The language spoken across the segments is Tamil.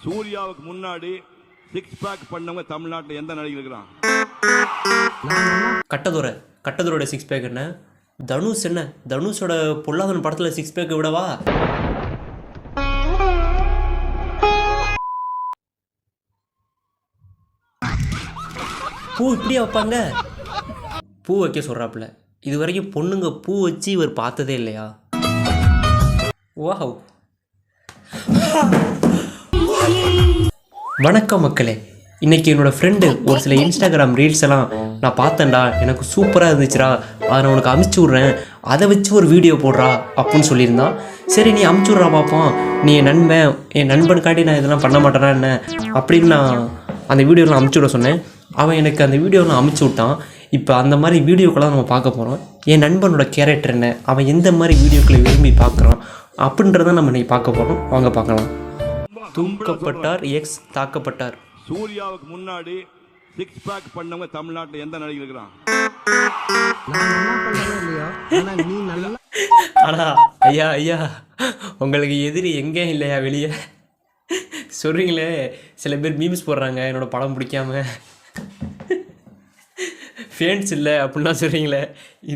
சூர்யாவுக்கு முன்னாடி சிக்ஸ் பேக் பண்ணவங்க தமிழ்நாட்டில் எந்த நடிகர் இருக்கிறான்? கட்டதோட சிக்ஸ் பேக் என்ன? தனுஷ் என்ன? தனுஷோட பொல்லாதன் படத்துல சிக்ஸ் பேக் விடவா? பூ இப்படியே வைப்பாங்க? பூ வைக்க சொல்றாப்புல. இது வரைக்கும் பொண்ணுங்க பூ வச்சு இவர் பார்த்ததே இல்லையா? வாவ். வணக்கம் மக்களே. இன்றைக்கி என்னோடய ஃப்ரெண்டு ஒரு சில இன்ஸ்டாகிராம் ரீல்ஸ் எல்லாம் நான் பார்த்தேன்டா, எனக்கு சூப்பராக இருந்துச்சுடா, அதை நான் உனக்கு அமுச்சு விட்றேன், அதை வச்சு ஒரு வீடியோ போடுறா அப்படின்னு சொல்லியிருந்தான். சரி நீ அமுச்சு விட்றா பார்ப்போம், நீ என் நண்பனுக்காண்டி நான் இதெல்லாம் பண்ண மாட்டேனா என்ன அப்படின்னு நான் அந்த வீடியோலாம் அமுச்சு விட சொன்னேன். அவன் எனக்கு அந்த வீடியோலாம் அமுச்சு விட்டான். இப்போ அந்த மாதிரி வீடியோக்கெல்லாம் நம்ம பார்க்க போகிறோம். என் நண்பனோட கேரக்டர் என்ன, அவன் எந்த மாதிரி வீடியோக்களை விரும்பி பார்க்குறான் அப்படின்றத நம்ம இன்றைக்கி பார்க்க போகிறோம். வாங்க பார்க்கலாம். தூக்கப்பட்டார் எக்ஸ் தாக்கப்பட்டார். சூர்யாவுக்கு முன்னாடி சிக்ஸ் பேக் பண்ணவங்க தமிழ்நாட்டில் எந்த நடிகர் இருக்கிறான்? ஆனா ஐயா ஐயா உங்களுக்கு எதிரி எங்கே இல்லையா வெளியே சொல்கிறீங்களே. சில பேர் மீம்ஸ் போடுறாங்க என்னோடய படம் பிடிக்காம ஃபேன்ஸ் இல்லை அப்படின்லாம் சொல்கிறீங்களே.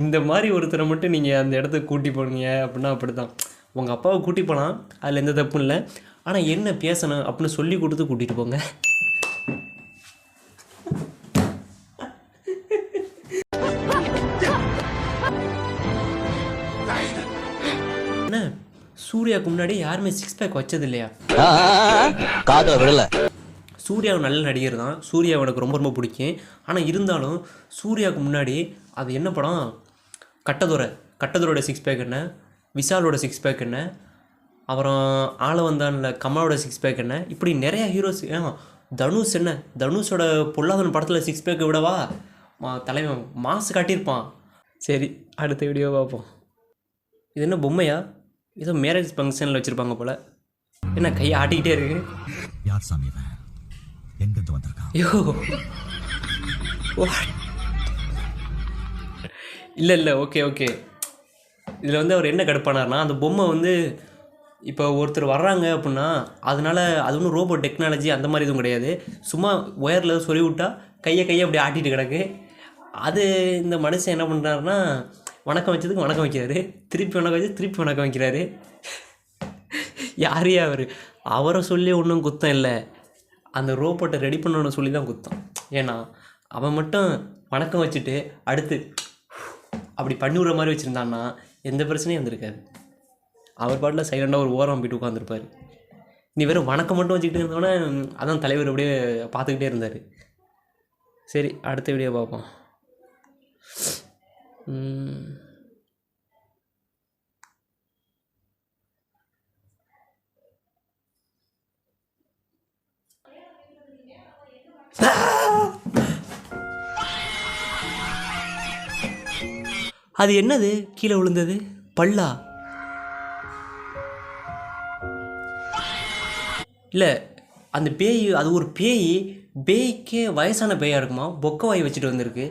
இந்த மாதிரி ஒருத்தரை மட்டும் நீங்கள் அந்த இடத்துக்கு கூட்டி போனீங்க அப்படின்னா அப்படி தான். உங்கள் அப்பாவை கூட்டி போகலாம், அதில் எந்த தப்பும் இல்லை. ஆனால் என்ன பேசணும் அப்படின்னு சொல்லி கொடுத்து கூட்டிகிட்டு போங்க. என்ன சூர்யாவுக்கு முன்னாடி யாருமே சிக்ஸ் பேக் வச்சது இல்லையா? சூர்யா நல்ல நடிகர் தான், சூர்யா எனக்கு ரொம்ப ரொம்ப பிடிக்கும். ஆனால் இருந்தாலும் சூர்யாவுக்கு முன்னாடி அது என்ன படம்? கட்டதோட சிக்ஸ் பேக் என்ன, விஷாலோட சிக்ஸ் பேக் என்ன, அப்புறம் ஆளவந்தானில் கமலோட சிக்ஸ் பேக் என்ன, இப்படி நிறையா ஹீரோஸ். தனுஷ் என்ன? தனுஷோட பொல்லாதன் படத்தில் சிக்ஸ் பேக் விடவா? தலைவன் மாசு காட்டியிருப்பான். சரி அடுத்த வீடியோ பார்ப்போம். இது என்ன பொம்மையா? ஏதோ மேரேஜ் ஃபங்க்ஷனில் வச்சுருப்பாங்க போல். என்ன கையை ஆட்டிக்கிட்டே இருக்கு? யார் சாமி எங்கிருந்து வந்திருக்கான்? ஐயோ இல்லை ஓகே. இதில் வந்து அவர் என்ன கடுப்பானார்னா, அந்த பொம்மை வந்து இப்போ ஒருத்தர் வர்றாங்க அப்படின்னா அதனால் அது ஒன்றும் ரோபோ டெக்னாலஜி அந்த மாதிரி எதுவும் கிடையாது. சும்மா ஒயரில் சொல்லி விட்டா கையை அப்படி ஆட்டிகிட்டு கிடக்கு. அது இந்த மனுஷன் என்ன பண்ணுறாருன்னா, வணக்கம் வச்சதுக்கு வணக்கம் வைக்கிறாரு, திருப்பி வணக்கம் வச்சு திருப்பி வணக்கம் வைக்கிறாரு. யாரையா அவரை சொல்லி ஒன்றும் குத்தம் இல்லை, அந்த ரோபோட்டை ரெடி பண்ணணும்னு சொல்லி தான் குத்தம். ஏன்னா அவன் மட்டும் வணக்கம் வச்சுட்டு அடுத்து அப்படி பண்ணி விடுற மாதிரி வச்சுருந்தான்னா எந்த பிரச்சனையும் வந்திருக்காது. அவர் பாட்டில் சைலண்டாக ஒரு ஓரம் போயிட்டு உட்காந்துருப்பார். நீ வெறும் வணக்கம் மட்டும் வச்சுக்கிட்டு இருந்தோன்னே அதான் தலைவர் அப்படியே பார்த்துக்கிட்டே இருந்தார். சரி அடுத்த வீடியோ பார்ப்போம். அது என்னது கீழே விழுந்தது? பல்லா? இல்லை அந்த பேய், அது ஒரு பேய்க்கே வயசான பேயாக இருக்குமா? பொக்க வாய் வச்சுட்டு வந்திருக்கு.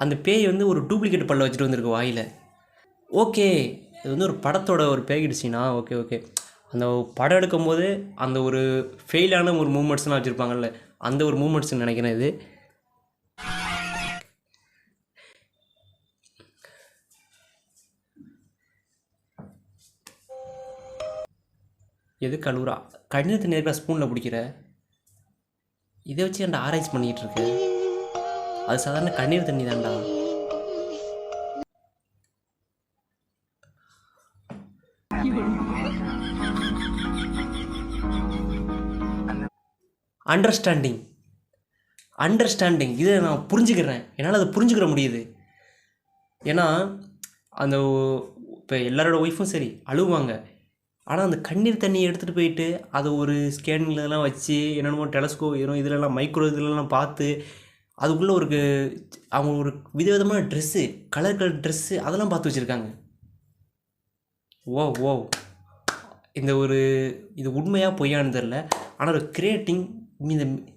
அந்த பேய் வந்து ஒரு டூப்ளிகேட் பல்ல வச்சுட்டு வந்திருக்கு வாயில். ஓகே இது வந்து ஒரு படத்தோட ஒரு பேய்கிடுச்சின்னா ஓகே. அந்த படம் எடுக்கும்போது அந்த ஒரு ஃபெயிலான ஒரு மூமெண்ட்ஸ்லாம் வச்சுருப்பாங்கல்ல, அந்த ஒரு மூமெண்ட்ஸ்ன்னு நினைக்கிறேன் இது. எது கழுவுறா? கண்ணீர் தண்ணி இருக்கிற ஸ்பூனில் பிடிக்கிற, இதை வச்சு ஏன்டா ஆராய்ச்சி பண்ணிக்கிட்டு இருக்கு? அது சாதாரண கண்ணீர் தண்ணி தான்டா. அண்டர்ஸ்டாண்டிங் இதை நான் புரிஞ்சுக்கிறேன், என்னால் அதை புரிஞ்சுக்கிற முடியுது. ஏன்னா அந்த இப்போ எல்லாரோட ஒய்ஃபும் சரி அழுவாங்க. ஆனால் அந்த கண்ணீர் தண்ணியை எடுத்துகிட்டு போயிட்டு அதை ஒரு ஸ்கேனிங்லலாம் வச்சு என்னென்னமோ டெலஸ்கோப் இதிலெல்லாம் மைக்ரோ இதிலெல்லாம் பார்த்து அதுக்குள்ளே அவங்க ஒரு விதவிதமான ட்ரெஸ்ஸு, கலர் ட்ரெஸ்ஸு அதெல்லாம் பார்த்து வச்சுருக்காங்க. ஓ இது உண்மையாக பொய்யான்னு தெரில. ஆனால் ஒரு கிரியேட்டிங்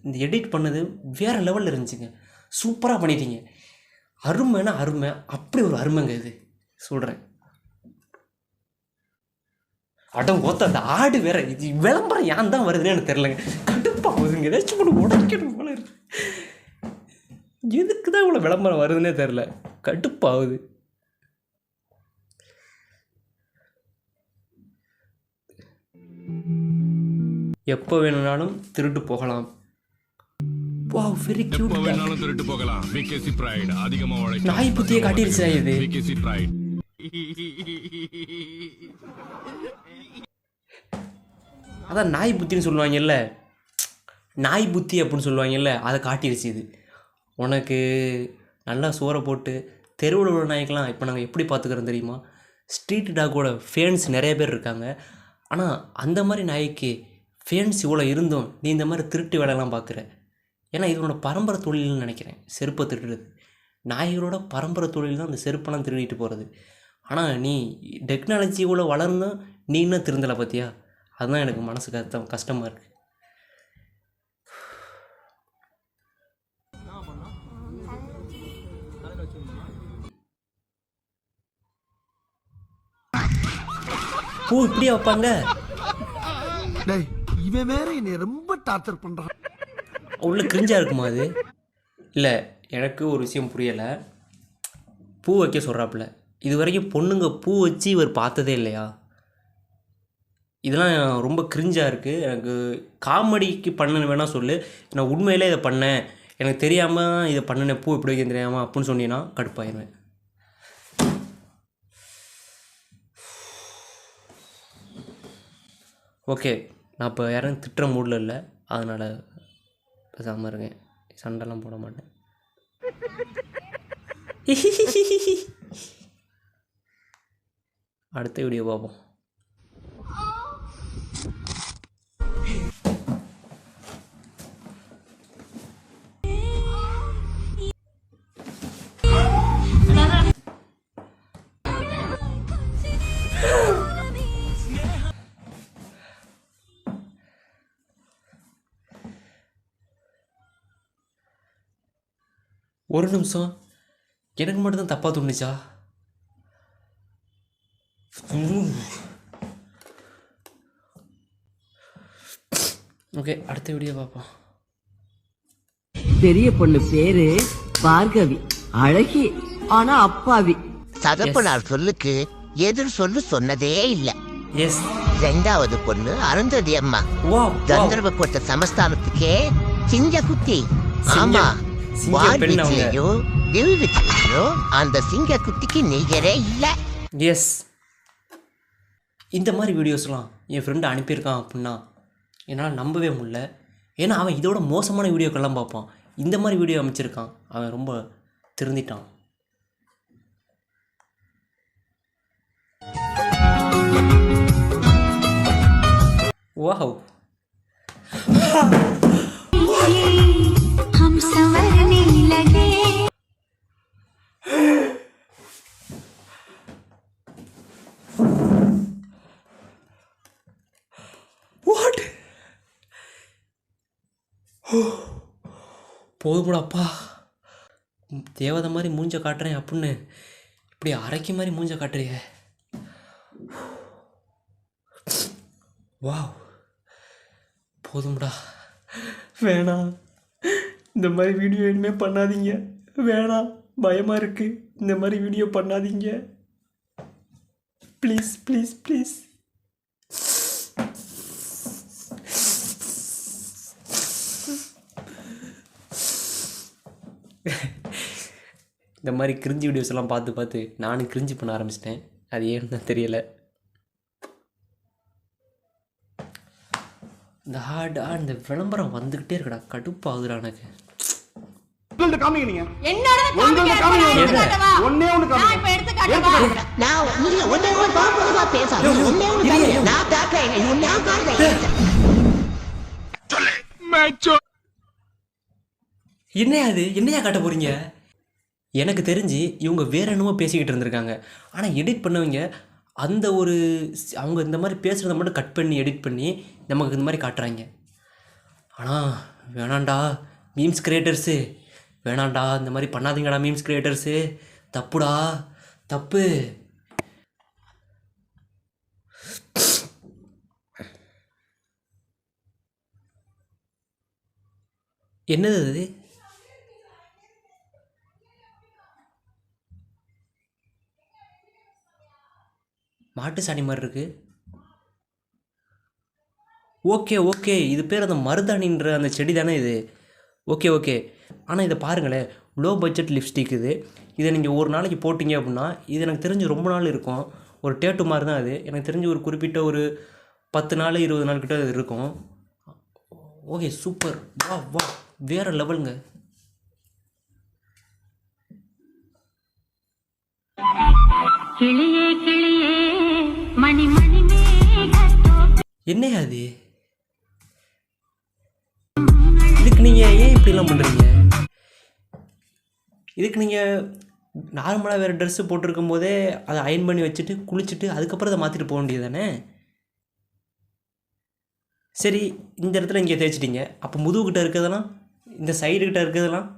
இந்த எடிட் பண்ணது வேறு லெவலில் இருந்துச்சுங்க. சூப்பராக பண்ணிட்டீங்க. அருமைன்னா அருமை, அப்படி ஒரு அருமைங்க இது சொல்கிறேன். அடம் ஓத்த அந்த ஆடு வேற, இது விளம்பரம் ஏன் தான் வருதுன்னு எனக்கு தெரிலங்க. கடுப்பாகுதுங்க. ஏதாச்சும் ஒன்று உடைக்கணும் போல இருக்கு. எதுக்கு தான் இவ்வளோ விளம்பரம் வருதுன்னே தெரில, கடுப்பாகுது. எப்போ வேணும்னாலும் திருட்டு போகலாம். Wow, very cute. எப்ப வேணாலும் திருட்டு போகலாம். பிகேசி பிரைட் அதிகமா உழைக்கும். நாய் புத்தியை காட்டிருச்சா இது? பிகேசி பிரைட். அதான் நாய் புத்தின்னு சொல்லுவாங்கல்ல, நாய் புத்தி அப்படின்னு சொல்லுவாங்கல்ல, அதை காட்டிருச்சு இது. உனக்கு நல்லா சோறை போட்டு தெருவில் உள்ள நாய்க்கெலாம் இப்போ நாங்கள் எப்படி பார்த்துக்கிறோம் தெரியுமா? ஸ்ட்ரீட் டாக்கோட ஃபேன்ஸ் நிறைய பேர் இருக்காங்க. ஆனால் அந்த மாதிரி நாய்க்கு ஃபேன்ஸ் இவ்வளோ இருந்தும் நீ இந்த மாதிரி திருட்டு வேலைலாம் பார்க்குற. ஏன்னா இது உன்னோட பரம்பரை தொழில்னு நினைக்கிறேன், செருப்பை திருடுறது. நாய்களோட பரம்பரை தொழில் தான் அந்த செருப்பெல்லாம் திருடிட்டு போகிறது. ஆனால் நீ டெக்னாலஜி இவ்வளோ வளர்ந்தும் நீ இன்னும் திருந்தலை பார்த்தியா? அதுதான் எனக்கு மனசு கஷ்டமாக இருக்குது. பூ இப்படியே வைப்பாங்க? டேய், இவன் வேற என்னை ரொம்ப டார்ச்சர் பண்றான். உள்ள கிரிஞ்சாக இருக்குமா அது? இல்லை, எனக்கு ஒரு விஷயம் புரியலை. பூ வைக்க சொல்கிறாப்புல, இது வரைக்கும் பொண்ணுங்க பூ வச்சு இவர் பார்த்ததே இல்லையா? இதெல்லாம் ரொம்ப கிரிஞ்சாக இருக்குது. எனக்கு காமெடிக்கு பண்ண வேணால் சொல்லு, நான் உண்மையிலே இதை பண்ணேன், எனக்கு தெரியாமல் இதை பண்ணினேன், பூ எப்படி வைக்க தெரியாமல் அப்படின்னு சொன்னீங்கன்னா கடுப்பாயிருவேன். ஓகே, நான் இப்போ யாரும் திட்டுற மூடில் இல்லை, அதனால் பேசாமல் இருக்கேன், சண்டைலாம் போட மாட்டேன். அடுத்த வீடியோ பார்ப்போம். ஒரு நிமிஷம், எனக்கு மட்டும்தான் தப்பாக தோணுச்சா? ஓகே, அடுத்த வீடியோ பார்ப்போம். பெரிய பொண்ணு பேரு பார்கவி, அழகி ஆனா அப்பாவி. சதப்பனார் சொல்லுக்கு எதிர் சொல்லு சொன்னதே இல்ல. எஸ். ரெண்டாவது பொண்ணு அருந்ததி அம்மா, கந்தர்வ கோட்ட சமஸ்தானத்துக்கே சிங்க குட்டி. ஆமா, வாழ்விச்சிலையோ வில்விச்சிலையோ அந்த சிங்க குட்டிக்கு நிகரே இல்ல. எஸ். இந்த மாதிரி வீடியோஸ்லாம் என் ஃப்ரெண்டு அனுப்பியிருக்கான் அப்படின்னா என்னால் நம்பவே முடியல. ஏன்னா அவன் இதோட மோசமான வீடியோக்கெல்லாம் பார்ப்பான். இந்த மாதிரி வீடியோ அமைச்சிருக்கான், அவன் ரொம்ப திருந்திட்டான். வாவ். हम संवरने लगे. வாட்? போதும்டாப்பா, தேவதை மாதிரி மூஞ்ச காட்டுறேன் அப்படின்னு இப்படி அரைக்கி மாதிரி மூஞ்ச காட்டுறிய. வாவ், போதும்டா, வேணாம், இந்த மாதிரி வீடியோ இனிமேல் பண்ணாதீங்க, வேணாம், பயமாக இருக்குது, இந்த மாதிரி வீடியோ பண்ணாதீங்க, ப்ளீஸ் ப்ளீஸ் ப்ளீஸ். இந்த மாதிரி கிரிஞ்சி வீடியோஸ் எல்லாம் பார்த்து பார்த்து நானும் கிரிஞ்சி பண்ண ஆரம்பிச்சிட்டேன். அது ஏன்னு தான் தெரியலை. இந்த விளம்பரம் வந்துக்கிட்டே இருக்கடா, கடுப்பாகுதுடா எனக்கு. காமிங்க நீங்க என்னோட ஒன்னே ஒண்ணு நான் இப்ப எடுத்து காட்டுறேன். நான் இல்ல ஒண்ணே ஒண்ணு பாப்பா பேசாத. ஒண்ணே ஒண்ணு நான் காட்டுறேன், நான் காட்டுறேன். என்னையா அது, என்னையா காட்ட போகிறீங்க? எனக்கு தெரிஞ்சு இவங்க வேற என்னமோ பேசிக்கிட்டு இருந்திருக்காங்க. ஆனால் எடிட் பண்ணவங்க அந்த ஒரு அவங்க இந்த மாதிரி பேசுகிறத மட்டும் கட் பண்ணி எடிட் பண்ணி நமக்கு இந்த மாதிரி காட்டுறாங்க. ஆனால் வேணாண்டா மீம்ஸ் கிரியேட்டர்ஸு, வேணாண்டா, இந்த மாதிரி பண்ணாதீங்கடா மீம்ஸ் கிரியேட்டர்ஸு, தப்புடா, தப்பு. என்னது அது? மாட்டு சாணி மாதிரி இருக்கு. ஓகே ஓகே, இது பேர் அந்த மருதாணின்ற அந்த செடி தானே இது? Okay okay. ஆனால் இதை பாருங்களேன், லோ பட்ஜெட் லிப்ஸ்டிக் இது. இதை நீங்கள் ஒரு நாளைக்கு போட்டிங்க அப்படின்னா இது எனக்கு தெரிஞ்சு ரொம்ப நாள் இருக்கும். ஒரு டேட்டு மாதிரி தான் அது. எனக்கு தெரிஞ்சு ஒரு குறிப்பிட்ட ஒரு 10 நாள் 20 நாள் கிட்ட அது இருக்கும். Okay super. வா வா, வேறு லெவலுங்க. கிளியே கிளியே மணி மணி மேகத்தோ என்னையா அது? இதுக்கு நீங்கள் ஏன் இப்படிலாம் பண்ணுறீங்க? இதுக்கு நீங்கள் நார்மலாக வேறு ட்ரெஸ்ஸு போட்டிருக்கும் போதே அதை அயன் பண்ணி வச்சுட்டு குளிச்சுட்டு அதுக்கப்புறம் அதை மாற்றிட்டு போக வேண்டியது தானே? சரி, இந்த இடத்துல இங்கே தேய்ச்சிட்டிங்க, அப்போ முதுகுக்கிட்ட இருக்கிறதெல்லாம், இந்த சைடுக்கிட்ட இருக்கிறதெல்லாம்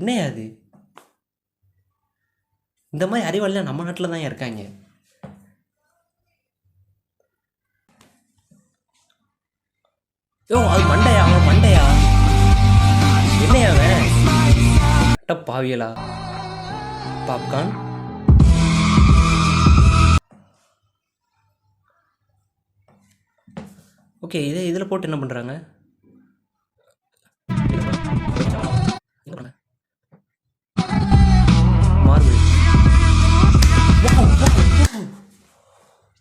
என்னையா அது? இந்த மாதிரி அறிவாளிலாம் நம்ம நாட்டில் தான் இருக்காங்க. யோ, அது மண்டையா? அவன் மண்டையா? என்னையா அவன்? பாவியலா பாப்கார்ன். ஓகே, இதில் போட்டு என்ன பண்ணுறாங்க? மார்பிள்.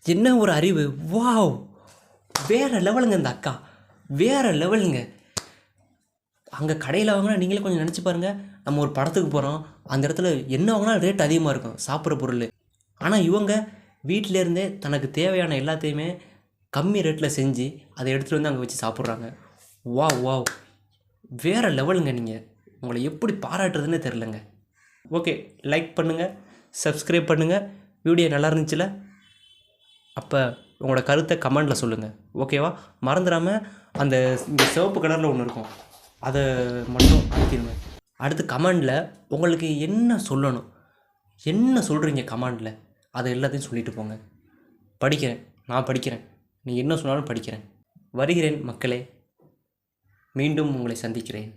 என்ன ஒரு அறிவு! வாவ், வேற லெவலுங்க இந்த அக்கா, வேற லெவலுங்க. அங்கே கடையில் வாங்கினா நீங்களே கொஞ்சம் நினச்சி பாருங்கள். நம்ம ஒரு படத்துக்கு போகிறோம், அந்த இடத்துல என்ன வாங்கினா ரேட் அதிகமாக இருக்கும் சாப்பிட்ற பொருள். ஆனால் இவங்க வீட்டிலேருந்தே தனக்கு தேவையான எல்லாத்தையுமே கம்மி ரேட்டில் செஞ்சு அதை எடுத்துகிட்டு வந்து அங்கே வச்சு சாப்பிட்றாங்க. வாவ் வாவ், வேறு லெவலுங்க. நீங்கள் உங்களை எப்படி பாராட்டுறதுன்னு தெரிலங்க. ஓகே, லைக் பண்ணுங்கள், சப்ஸ்கிரைப் பண்ணுங்கள். வீடியோ நல்லா இருந்துச்சுல? அப்போ உங்களோட கருத்தை கமெண்டில் சொல்லுங்கள், ஓகேவா? மறந்துடாமல் அந்த இந்த சிவப்பு கலரில் ஒன்று இருக்கும், அதை மட்டும் அழுத்திடுங்க. அடுத்து கமெண்டில் உங்களுக்கு என்ன சொல்லணும், என்ன சொல்கிறீங்க கமெண்டில், அதை எல்லாத்தையும் சொல்லிட்டு போங்க. படிக்கிறேன், நான் படிக்கிறேன். நீ என்ன சொன்னாலும் படிக்கிறேன். வருகிறேன் மக்களே, மீண்டும் உங்களை சந்திக்கிறேன்.